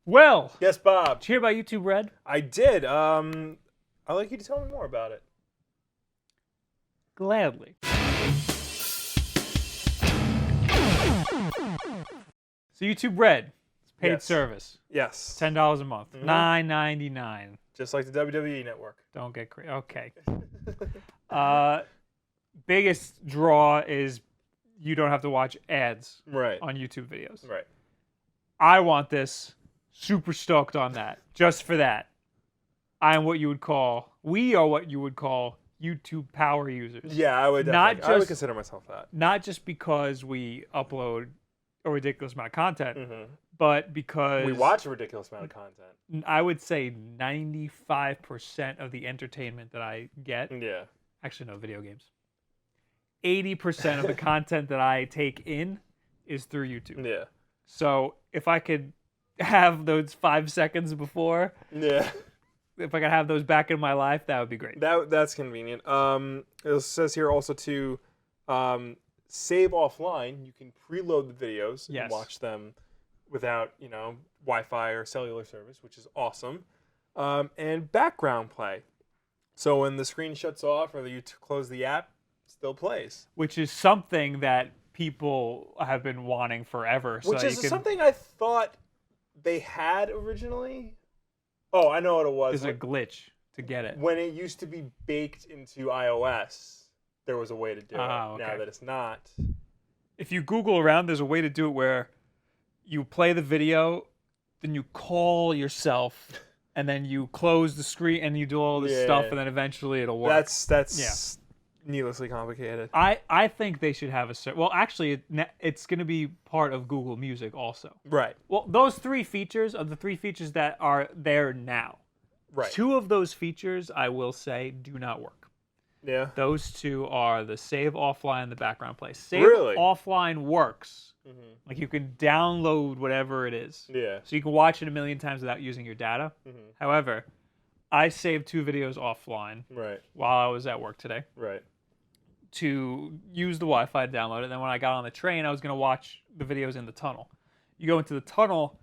Well, Yes, Bob. did you hear about YouTube Red? I did. I'd like you to tell me more about it. Gladly. So YouTube Red, it's paid Yes. service. Yes. $10 a month. Mhm. $9.99. Just like the WWE Network. Don't get crazy. Okay. Biggest draw is you don't have to watch ads Right. on YouTube videos. Right. I want this. Super stoked on that. Just for that. We are what you would call YouTube power users. Yeah, I would. Not I would just- consider myself that. Not just because we upload a ridiculous amount of content, Mm-hmm. but because We watch a ridiculous amount of content. I would say 95% of the entertainment that I get, Yeah. actually no, video games. 80% of the content that I take in is through YouTube. Yeah. So if I could have those 5 seconds before, Yeah. if I could have those back in my life, that would be great. That's convenient. It says here also to save offline. You can preload the videos Yes. and watch them without Wi-Fi or cellular service, which is awesome. And background play. So when the screen shuts off or you close the app, it still plays. Which is something that people have been wanting forever. Which so is you can, something I thought they had originally. Oh, I know what it was. there's a glitch to get it. When it used to be baked into iOS, there was a way to do it. Okay. Now that it's not. If you Google around, there's a way to do it where you play the video, then you call yourself, and then you close the screen and you do all this stuff, and then eventually it'll work. That's needlessly complicated. I think they should have well, actually, it's going to be part of Google Music also. Right. Well, those 3 features are the 3 features that are there now. Right. 2 of those features, I will say, do not work. Yeah. Those 2 are the save offline and the background play. Save Really? offline works. Mm-hmm. Like you can download whatever it is. Yeah. So you can watch it a million times without using your data. Mm-hmm. However, I saved 2 videos offline Right. while I was at work today Right. to use the Wi-Fi to download it. And then when I got on the train, I was going to watch the videos in the tunnel. You go into the tunnel,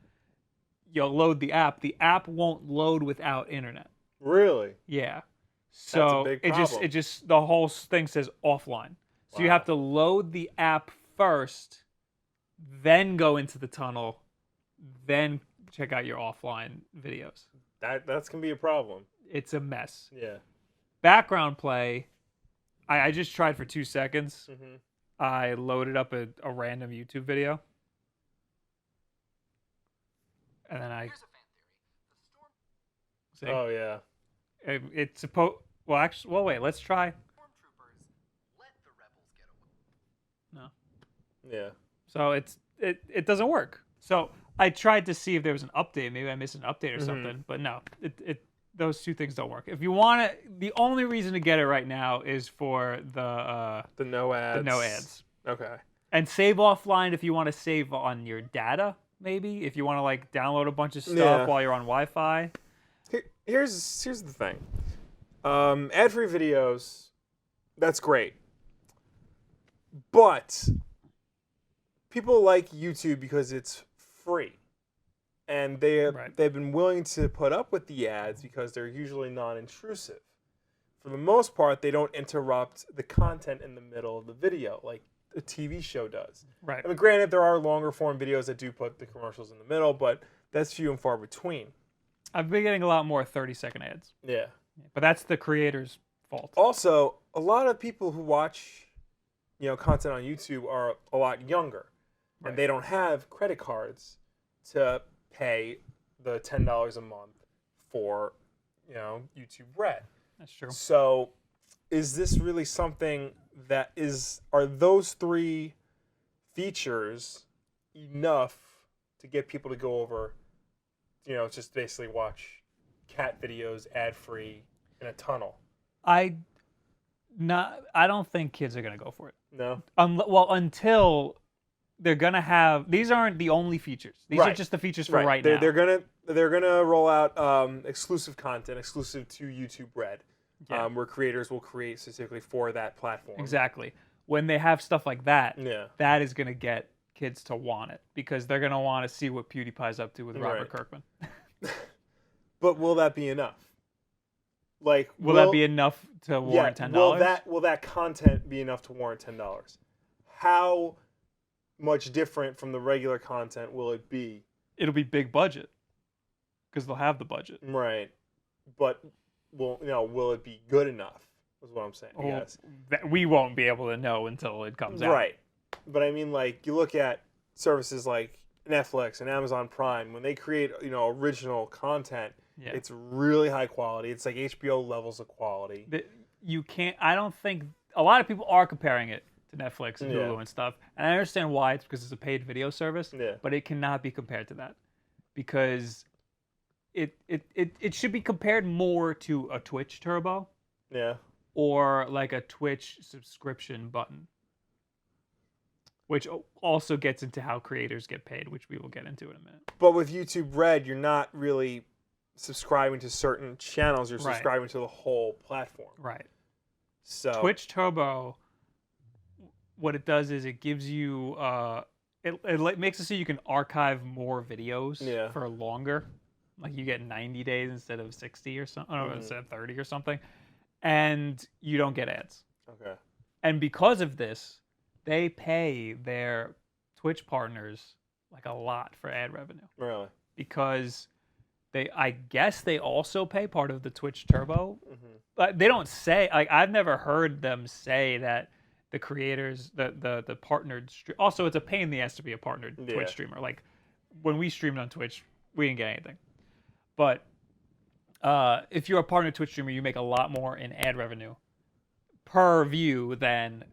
you'll load the app. The app won't load without internet. Really? Yeah. That's So a big it problem. just the whole thing says offline. So you Wow. have to load the app first, then go into the tunnel, then check out your offline videos. That's gonna be a problem. It's a mess. Yeah. Background play, I just tried for 2 seconds. Mm-hmm. I loaded up a random YouTube video. And then I... See? Oh yeah. It's supposed... Well, actually... Well, wait. Let's try... No. Yeah. So it doesn't work. So I tried to see if there was an update. Maybe I missed an update or Mhm. something. But no, those 2 things don't work. If you want to... The only reason to get it right now is for the no ads. no ads. Okay. And save offline if you want to save on your data, maybe. If you want to like download a bunch of stuff Yeah. while you're on Wi-Fi. Here's the thing. Ad-free videos, that's great. But people like YouTube because it's free. And they've been willing to put up with the ads because they're usually non-intrusive. For the most part, they don't interrupt the content in the middle of the video like a TV show does. Right. I mean, granted, there are longer form videos that do put the commercials in the middle, but that's few and far between. I've been getting a lot more 30-second ads. Yeah. But that's the creator's fault. Also, a lot of people who watch, content on YouTube are a lot younger, and they don't have credit cards to pay the $10 a month for, YouTube Red. That's true. So, is this really something are those 3 features enough to get people to go over, just basically watch cat videos ad-free in a tunnel? I don't think kids are gonna go for it. No. Until they're gonna have. These aren't the only features. These are just the features for right now. They're gonna roll out exclusive content, exclusive to YouTube Red, where creators will create specifically for that platform. Exactly. When they have stuff like that, Yeah. that is gonna get kids to want it because they're going to want to see what PewDiePie's up to with Robert Kirkman. But will that be enough? Like, will that be enough to warrant $10? Will that content be enough to warrant $10? How much different from the regular content will it be? It'll be big budget because they'll have the budget, right? But will it be good enough? Is what I'm saying. Yes, we won't be able to know until it comes out, right? But I mean, like, you look at services like Netflix and Amazon Prime when they create original content. Yeah. It's really high quality. It's like HBO levels of quality. You can't. I don't think a lot of people are comparing it to Netflix and Hulu and stuff, and I understand why. It's because it's a paid video service. Yeah. But it cannot be compared to that because it should be compared more to a Twitch Turbo. Yeah. Or like a Twitch subscription button, which also gets into how creators get paid, which we will get into in a minute. But with YouTube Red, you're not really subscribing to certain channels. You're subscribing to the whole platform. Right. So Twitch Turbo, what it does is it gives you, it makes it so you can archive more videos for longer. Like you get 90 days instead of 60 or something, instead of 30 or something. And you don't get ads. Okay. And because of this, they pay their Twitch partners like a lot for ad revenue. Really? Because I guess they also pay part of the Twitch Turbo. Mm-hmm. But they don't say, like, I've never heard them say that the creators, the partnered, also it's a pain in the ass to be a partnered Twitch streamer. Like when we streamed on Twitch, we didn't get anything. But if you're a partner Twitch streamer, you make a lot more in ad revenue per view than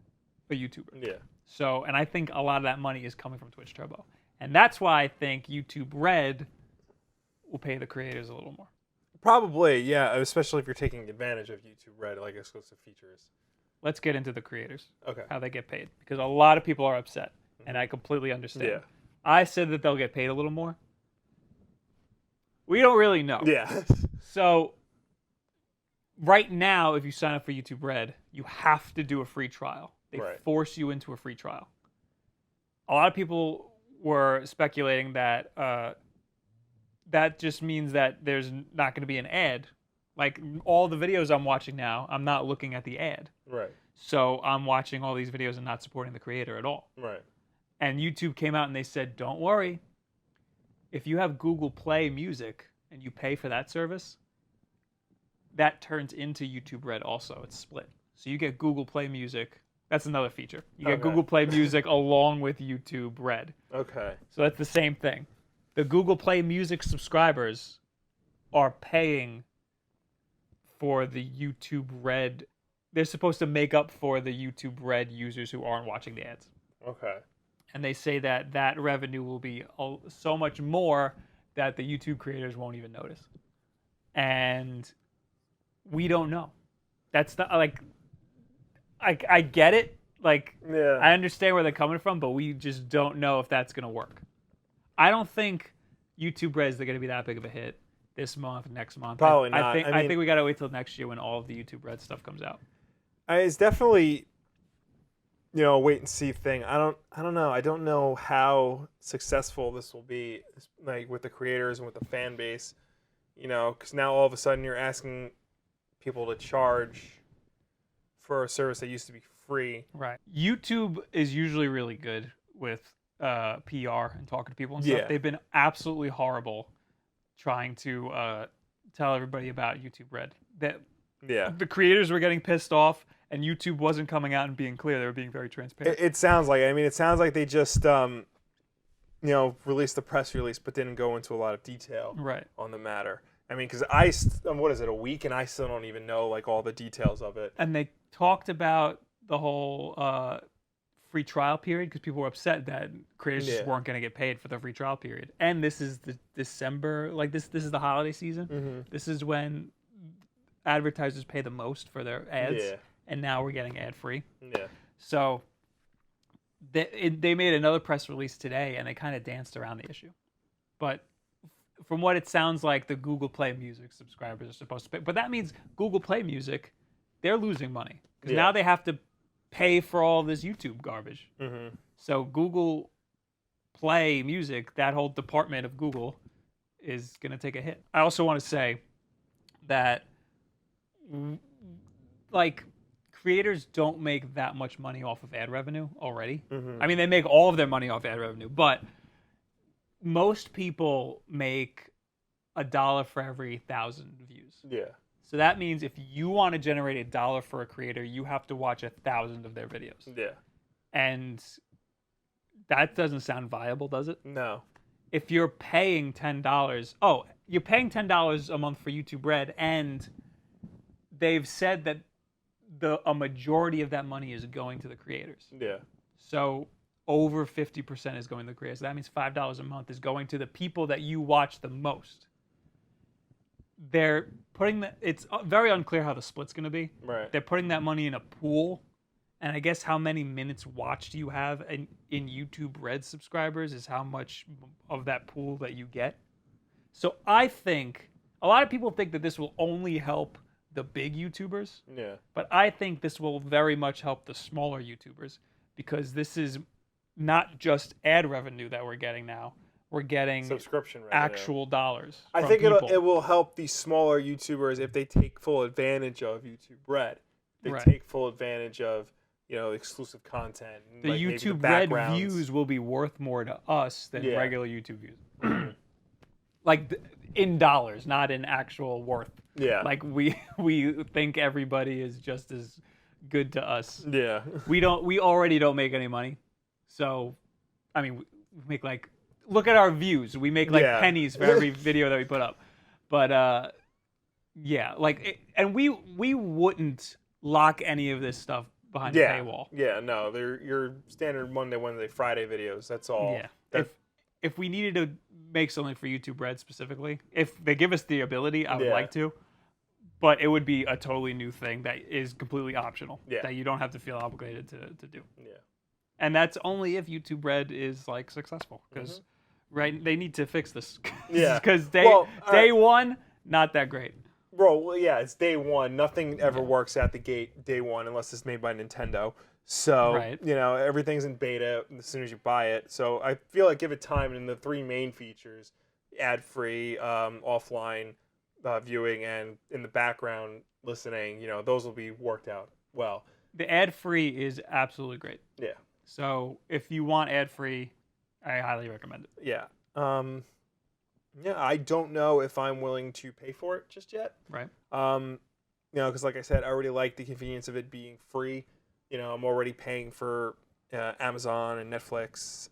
a YouTuber. Yeah. So, and I think a lot of that money is coming from Twitch Turbo. And that's why I think YouTube Red will pay the creators a little more. Probably, yeah, especially if you're taking advantage of YouTube Red, like exclusive features. Let's get into the creators. Okay. How they get paid. Because a lot of people are upset, and I completely understand. Yeah. I said that they'll get paid a little more. We don't really know. Yeah. So, right now, if you sign up for YouTube Red, you have to do a free trial. They force you into a free trial. A lot of people were speculating that that just means that there's not going to be an ad. Like, all the videos I'm watching now, I'm not looking at the ad. Right. So, I'm watching all these videos and not supporting the creator at all. Right. And YouTube came out and they said, don't worry. If you have Google Play Music and you pay for that service, that turns into YouTube Red also. It's split. So you get Google Play Music. That's another feature. You get Google Play Music along with YouTube Red. Okay. So that's the same thing. The Google Play Music subscribers are paying for the YouTube Red. They're supposed to make up for the YouTube Red users who aren't watching the ads. Okay. And they say that that revenue will be so much more that the YouTube creators won't even notice. And we don't know. That's not like, I get it. Like, I understand where they're coming from, but we just don't know if that's going to work. I don't think YouTube Red is going to be that big of a hit this month, next month. Probably not. I think we got to wait till next year when all of the YouTube Red stuff comes out. It's definitely, a wait and see thing. I don't know. I don't know how successful this will be, like with the creators and with the fan base. Because now all of a sudden you're asking people to charge for a service that used to be free. Right. YouTube is usually really good with PR and talking to people and stuff. Yeah. They've been absolutely horrible trying to tell everybody about YouTube Red. The creators were getting pissed off, and YouTube wasn't coming out and being clear. They were being very transparent. It sounds like. It sounds like they just released the press release, but didn't go into a lot of detail on the matter. Because what is it, a week, and I still don't even know like all the details of it. And they talked about the whole free trial period because people were upset that creators just weren't going to get paid for the free trial period. And this is the December, like this is the holiday season. Mm-hmm. This is when advertisers pay the most for their ads, and now we're getting ad free. Yeah. So they made another press release today, and they kind of danced around the issue, but from what it sounds like, the Google Play Music subscribers are supposed to pay. But that means Google Play Music, they're losing money. Because now they have to pay for all this YouTube garbage. Mm-hmm. So Google play music, that whole department of Google is going to take a hit. I also want to say that, like, creators don't make that much money off of ad revenue already. I mean, they make all of their money off ad revenue, but most people make $1 for every 1,000 views. Yeah. So that means if you want to generate $1 for a creator, you have to watch 1,000 of their videos. Yeah. And that doesn't sound viable, does it? No. If you're paying $10, you're paying $10 a month for YouTube Red, and they've said that a majority of that money is going to the creators. Yeah. So over 50% is going to the creators. So that means $5 a month is going to the people that you watch the most. They're putting it's very unclear how the split's going to be. Right. They're putting that money in a pool, and I guess how many minutes watched you have in YouTube Red subscribers is how much of that pool that you get. So I think a lot of people think that this will only help the big YouTubers. Yeah. But I think this will very much help the smaller YouTubers, because this is not just ad revenue that we're getting now. We're getting subscription revenue. Actual dollars. I think it will help the smaller YouTubers if they take full advantage of YouTube Red. They take full advantage of, exclusive content. The YouTube Red views will be worth more to us than regular YouTube views. Like in dollars, not in actual worth. Yeah. Like we think everybody is just as good to us. Yeah. We already don't make any money. So, I mean, we make look at our views. We make pennies for every video that we put up. But and we wouldn't lock any of this stuff behind a paywall. Yeah, no, they're your standard Monday, Wednesday, Friday videos. That's all. Yeah. If we needed to make something for YouTube Red specifically, if they give us the ability, I would like to. But it would be a totally new thing that is completely optional. Yeah. That you don't have to feel obligated to do. Yeah. And that's only if YouTube Red is successful, because they need to fix this. Yeah. Because day one, not that great. Bro, it's day one. Nothing ever works at the gate day one unless it's made by Nintendo. So, everything's in beta as soon as you buy it. So I feel like give it time, and the three main features, ad-free, offline viewing, and in the background listening, those will be worked out well. The ad-free is absolutely great. Yeah. So if you want ad-free, I highly recommend it. Yeah. I don't know if I'm willing to pay for it just yet. Right. Because like I said, I already like the convenience of it being free. I'm already paying for Amazon and Netflix,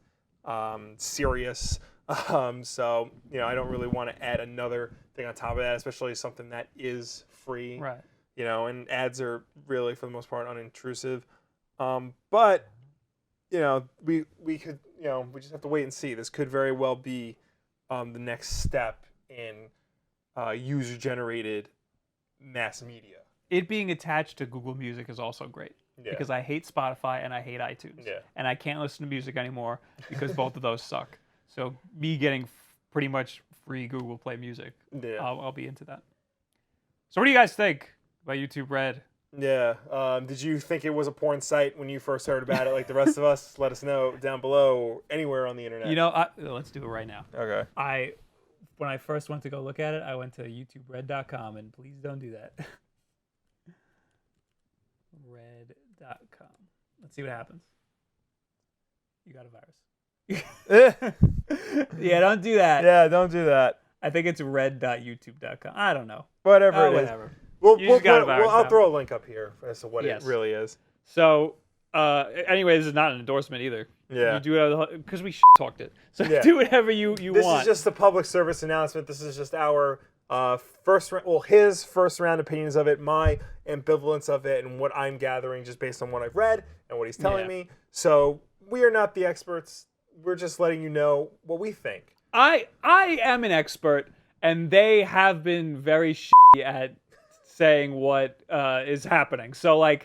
Sirius. So, I don't really want to add another thing on top of that, especially something that is free. Right. And ads are really, for the most part, unintrusive. But, we could, we just have to wait and see. This could very well be the next step in user-generated mass media. It being attached to Google Music is also great. Yeah. Because I hate Spotify and I hate iTunes. Yeah. And I can't listen to music anymore because both of those suck. So me getting pretty much free Google Play Music, I'll be into that. So what do you guys think about YouTube Red? Yeah. Did you think it was a porn site when you first heard about it like the rest of us? Let us know down below or anywhere on the internet. Let's do it right now. Okay. When I first went to go look at it, I went to YouTubeRed.com, and please don't do that. Red.com. Let's see what happens. You got a virus. Yeah, don't do that. Yeah, don't do that. I think it's red.youtube.com. I don't know. Whatever. Whatever. I'll throw a link up here as to what it really is. So, anyway, this is not an endorsement either. Yeah. You do it because we talked it. So do whatever you want. This is just a public service announcement. This is just our his first round opinions of it, my ambivalence of it, and what I'm gathering just based on what I've read and what he's telling me. So we are not the experts. We're just letting you know what we think. I am an expert, and they have been very shitty at saying what is happening. So I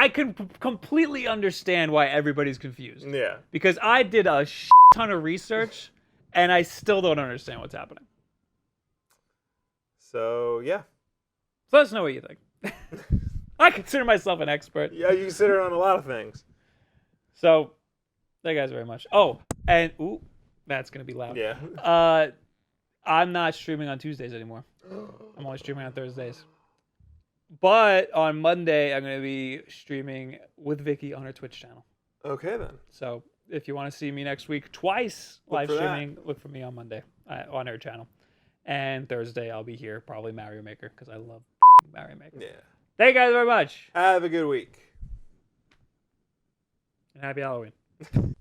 can completely understand why everybody's confused. Yeah. Because I did a ton of research, and I still don't understand what's happening. So, yeah. So let us know what you think. I consider myself an expert. Yeah, you consider it on a lot of things. So, Thank you guys very much. Oh, and ooh, that's gonna be loud. Yeah. I'm not streaming on Tuesdays anymore. I'm only streaming on Thursdays. But on Monday, I'm gonna be streaming with Vicky on her Twitch channel. Okay then. So if you want to see me next week twice live streaming, look for me on Monday on her channel. And Thursday, I'll be here, probably Mario Maker, because I love Mario Maker. Yeah. Thank you guys very much. Have a good week. And happy Halloween.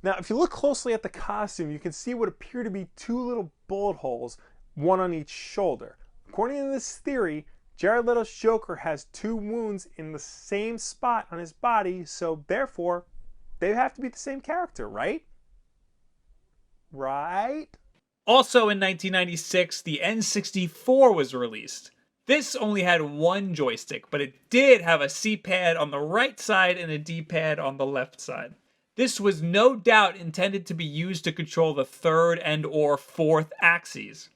Now, if you look closely at the costume, you can see what appear to be two little bullet holes, one on each shoulder. According to this theory, Jared Leto's Joker has 2 wounds in the same spot on his body, so therefore, they have to be the same character, right? Right? Also in 1996, the N64 was released. This only had one joystick, but it did have a C-pad on the right side and a D-pad on the left side. This was no doubt intended to be used to control the third and or fourth axes.